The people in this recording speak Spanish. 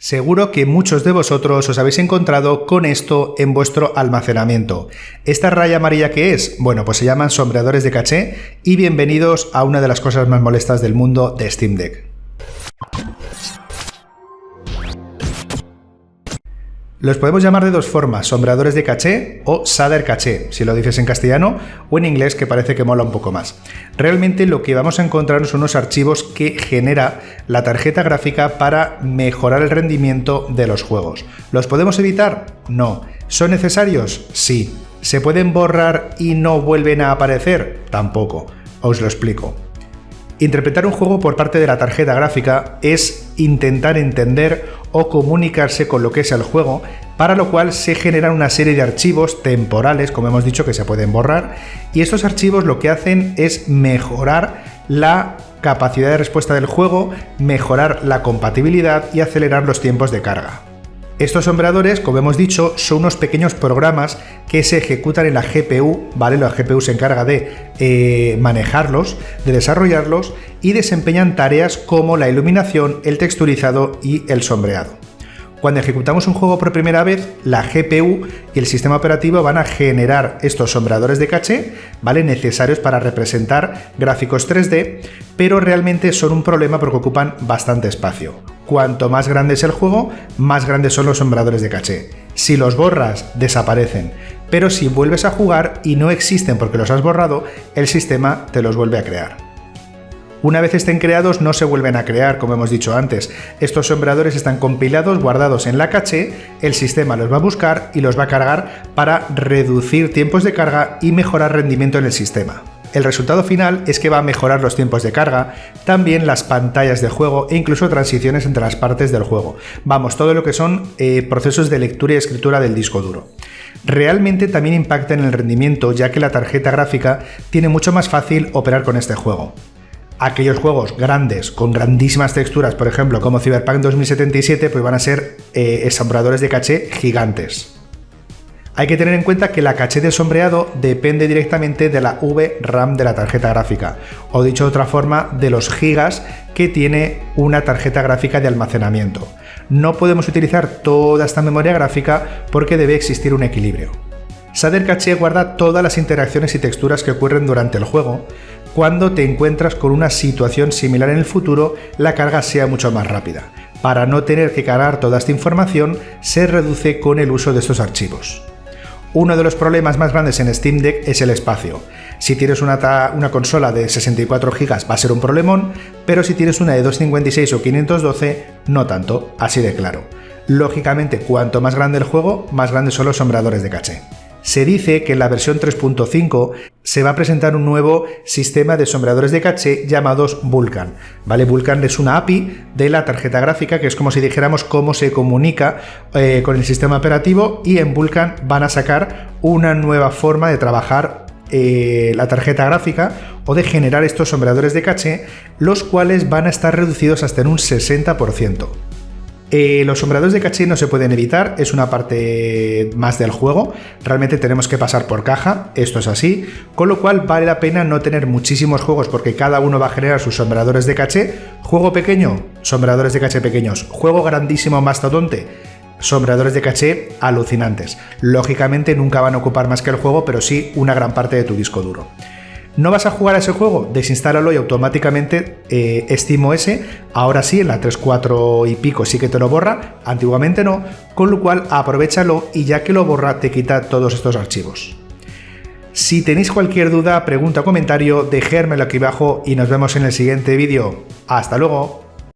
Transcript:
Seguro que muchos de vosotros os habéis encontrado con esto en vuestro almacenamiento. ¿Esta raya amarilla qué es? Bueno, pues se llaman sombreadores de caché y bienvenidos a una de las cosas más molestas del mundo de Steam Deck. Los podemos llamar de dos formas, sombreadores de caché o shader caché, si lo dices en castellano o en inglés, que parece que mola un poco más. Realmente lo que vamos a encontrar son unos archivos que genera la tarjeta gráfica para mejorar el rendimiento de los juegos. ¿Los podemos evitar? No. ¿Son necesarios? Sí. ¿Se pueden borrar y no vuelven a aparecer? Tampoco. Os lo explico. Interpretar un juego por parte de la tarjeta gráfica es intentar entender o comunicarse con lo que es el juego, para lo cual se generan una serie de archivos temporales, como hemos dicho, que se pueden borrar, y estos archivos lo que hacen es mejorar la capacidad de respuesta del juego, mejorar la compatibilidad y acelerar los tiempos de carga. Estos sombreadores, como hemos dicho, son unos pequeños programas que se ejecutan en la GPU, ¿vale? La GPU se encarga de manejarlos, de desarrollarlos y desempeñan tareas como la iluminación, el texturizado y el sombreado. Cuando ejecutamos un juego por primera vez, la GPU y el sistema operativo van a generar estos sombreadores de caché, ¿vale? Necesarios para representar gráficos 3D, pero realmente son un problema porque ocupan bastante espacio. Cuanto más grande es el juego, más grandes son los sombreadores de caché. Si los borras, desaparecen, pero si vuelves a jugar y no existen porque los has borrado, el sistema te los vuelve a crear. Una vez estén creados, no se vuelven a crear, como hemos dicho antes. Estos sombreadores están compilados, guardados en la caché, el sistema los va a buscar y los va a cargar para reducir tiempos de carga y mejorar rendimiento en el sistema. El resultado final es que va a mejorar los tiempos de carga, también las pantallas de juego e incluso transiciones entre las partes del juego. Vamos, todo lo que son procesos de lectura y escritura del disco duro. Realmente también impacta en el rendimiento, ya que la tarjeta gráfica tiene mucho más fácil operar con este juego. Aquellos juegos grandes, con grandísimas texturas, por ejemplo, como Cyberpunk 2077, pues van a ser sombreadores de caché gigantes. Hay que tener en cuenta que la caché de sombreado depende directamente de la VRAM de la tarjeta gráfica, o dicho de otra forma, de los gigas que tiene una tarjeta gráfica de almacenamiento. No podemos utilizar toda esta memoria gráfica porque debe existir un equilibrio. Shader caché guarda todas las interacciones y texturas que ocurren durante el juego. Cuando te encuentras con una situación similar en el futuro, la carga sea mucho más rápida. Para no tener que cargar toda esta información, se reduce con el uso de estos archivos. Uno de los problemas más grandes en Steam Deck es el espacio. Si tienes una consola de 64 GB va a ser un problemón, pero si tienes una de 256 o 512, no tanto, así de claro. Lógicamente, cuanto más grande el juego, más grandes son los sombreadores de caché. Se dice que en la versión 3.5 se va a presentar un nuevo sistema de sombreadores de caché llamados Vulkan, ¿vale? Vulkan es una API de la tarjeta gráfica, que es como si dijéramos cómo se comunica con el sistema operativo, y en Vulkan van a sacar una nueva forma de trabajar la tarjeta gráfica o de generar estos sombreadores de caché, los cuales van a estar reducidos hasta en un 60%. Los sombreadores de caché no se pueden evitar, es una parte más del juego, realmente tenemos que pasar por caja, esto es así, con lo cual vale la pena no tener muchísimos juegos porque cada uno va a generar sus sombreadores de caché. Juego pequeño, sombreadores de caché pequeños. Juego grandísimo, mastodonte, sombreadores de caché alucinantes. Lógicamente nunca van a ocupar más que el juego, pero sí una gran parte de tu disco duro. ¿No vas a jugar a ese juego? Desinstálalo y automáticamente SteamOS, ahora sí, en la 3.4 y pico sí que te lo borra, antiguamente no, con lo cual aprovéchalo y ya que lo borra te quita todos estos archivos. Si tenéis cualquier duda, pregunta o comentario, dejármelo aquí abajo y nos vemos en el siguiente vídeo. ¡Hasta luego!